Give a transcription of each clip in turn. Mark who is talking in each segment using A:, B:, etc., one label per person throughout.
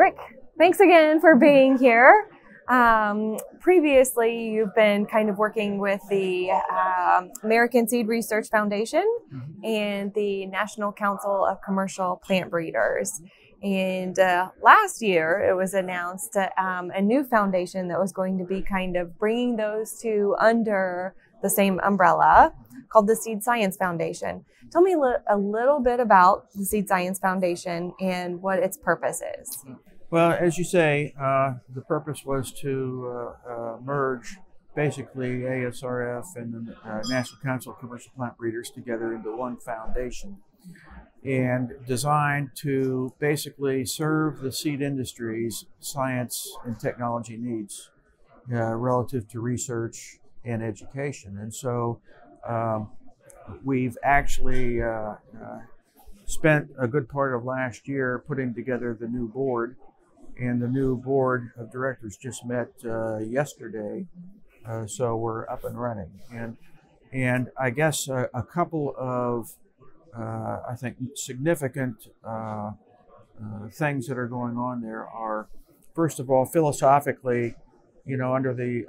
A: Rick, thanks again for being here. Previously, you've been kind of working with the American Seed Research Foundation and the National Council of Commercial Plant Breeders. And last year, it was announced a new foundation that was going to be kind of bringing those two under the same umbrella, called the Seed Science Foundation. Tell me a little bit about the Seed Science Foundation and what its purpose is.
B: Well, as you say, the purpose was to merge basically ASRF and the National Council of Commercial Plant Breeders together into one foundation, and designed to basically serve the seed industry's science and technology needs relative to research and education. And so we've actually spent a good part of last year putting together the new board, and the new board of directors just met yesterday, so we're up and running. And I guess a couple of I think significant things that are going on there are, first of all, philosophically, you know, under the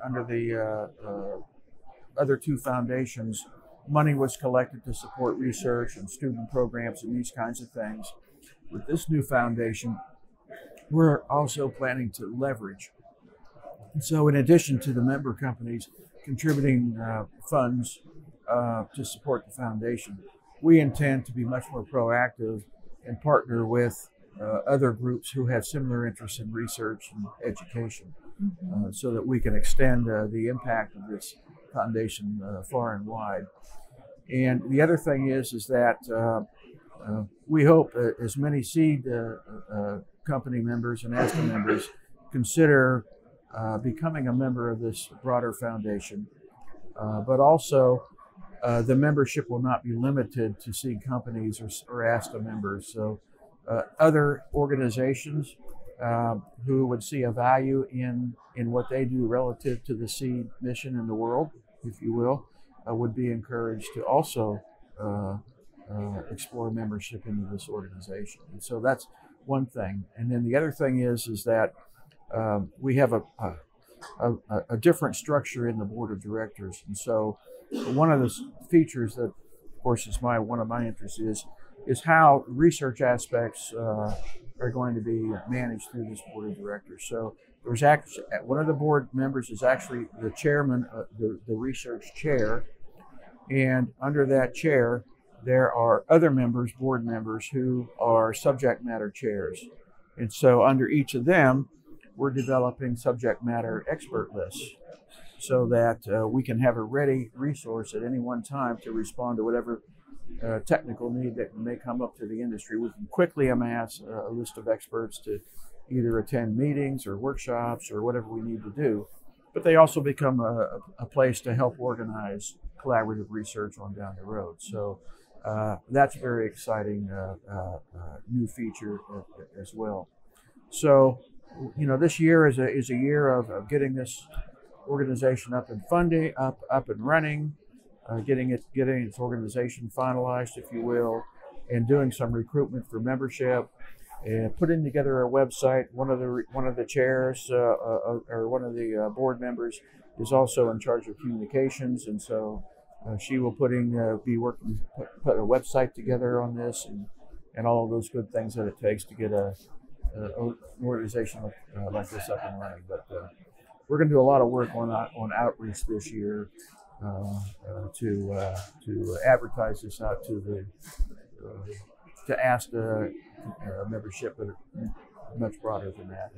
B: other two foundations, money was collected to support research and student programs and these kinds of things. With this new foundation, we're also planning to leverage. And so in addition to the member companies contributing funds to support the foundation, we intend to be much more proactive and partner with other groups who have similar interests in research and education, so that we can extend the impact of this foundation far and wide. And the other thing is that we hope as many seed company members and ASTA members consider becoming a member of this broader foundation, but also the membership will not be limited to seed companies or ASTA members. So other organizations who would see a value in what they do relative to the seed mission in the world, if you will, would be encouraged to also explore membership into this organization. And so that's one thing. And then the other thing is that we have a different structure in the board of directors. And so one of the features that, of course, is one of my interests is how research aspects are going to be managed through this board of directors. So there's actually one of the board members is actually the chairman, the research chair, and under that chair there are other members, board members, who are subject matter chairs. And so under each of them, we're developing subject matter expert lists so that we can have a ready resource at any one time to respond to whatever technical need that may come up to the industry. We can quickly amass a list of experts to either attend meetings or workshops or whatever we need to do. But they also become a place to help organize collaborative research on down the road. So that's a very exciting new feature as well. So, you know, this year is a year of getting this organization up and funding, up and running, getting its organization finalized, if you will, and doing some recruitment for membership, and putting together a website. One of the chairs or one of the board members is also in charge of communications, and so she will be working to put a website together on this and all of those good things that it takes to get an organization like this up and running. But we're going to do a lot of work on outreach this year to advertise this out to ASTA membership, but much broader than that.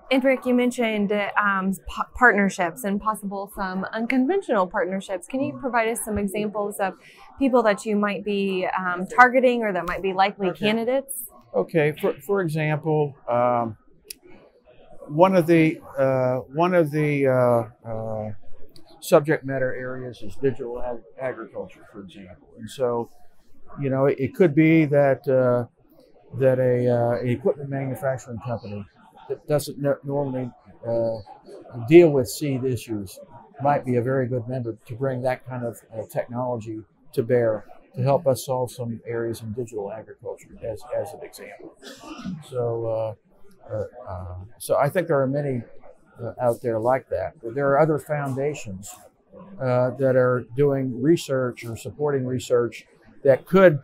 A: And Rick, you mentioned partnerships and possible some unconventional partnerships. Can you provide us some examples of people that you might be targeting or that might be likely candidates?
B: Okay, for example, one of the subject matter areas is digital agriculture, for example. And so, you know, it could be that an equipment manufacturing company that doesn't normally deal with seed issues might be a very good member to bring that kind of technology to bear to help us solve some areas in digital agriculture, as an example. So So I think there are many out there like that. There are other foundations that are doing research or supporting research that could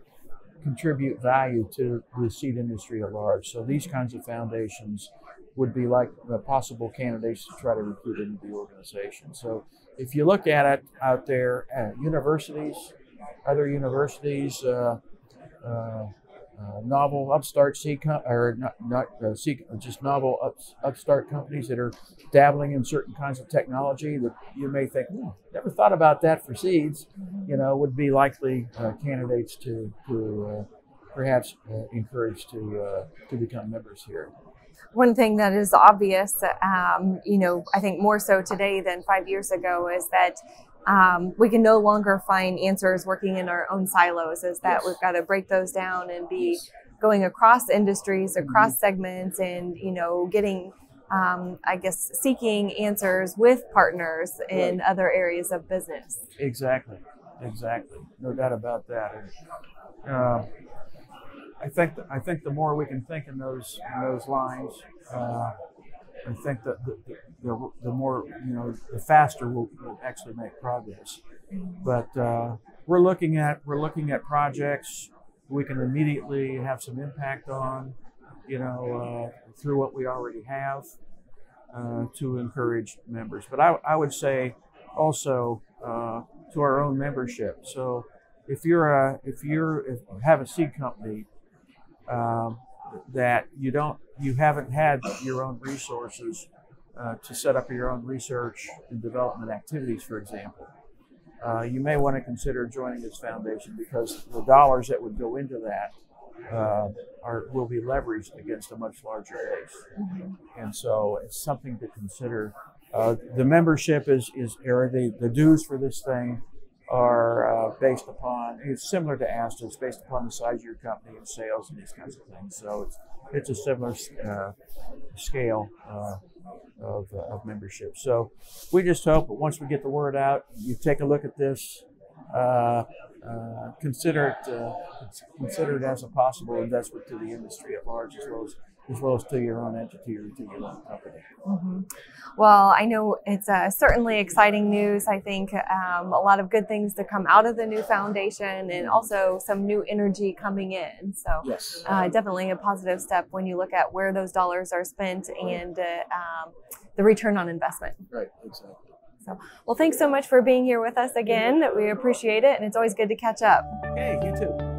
B: contribute value to the seed industry at large. So these kinds of foundations would be like possible candidates to try to recruit into the organization. So if you look at it out there, universities, other universities, novel upstart just novel upstart companies that are dabbling in certain kinds of technology that you may think, never thought about that for seeds, would be likely candidates to perhaps encourage to become members here.
A: One thing that is obvious, I think more so today than 5 years ago, is that we can no longer find answers working in our own silos. Is that we've got to break those down and be going across industries, across segments, and getting, seeking answers with partners in other areas of business.
B: Exactly, no doubt about that. And, I think the more we can think in those lines, I think that the more the faster we'll actually make progress. But we're looking at projects we can immediately have some impact on, through what we already have, to encourage members. But I would say also to our own membership. So if you have a seed company that you haven't had your own resources to set up your own research and development activities, for example, you may want to consider joining this foundation, because the dollars that would go into that will be leveraged against a much larger base. And so it's something to consider. The membership the dues for this thing are based upon, it's similar to ASTA, it's based upon the size of your company and sales and these kinds of things. So it's a similar scale of membership. So we just hope that once we get the word out, you take a look at this, consider it as a possible investment to the industry at large, as well as to your own entity or to your own company.
A: Well, I know it's certainly exciting news. I think a lot of good things to come out of the new foundation, and also some new energy coming in. So
B: yes.
A: Definitely a positive step when you look at where those dollars are spent and the return on investment.
B: Right, exactly.
A: So, well, thanks so much for being here with us again. We appreciate it, and it's always good to catch up.
B: Hey, you too.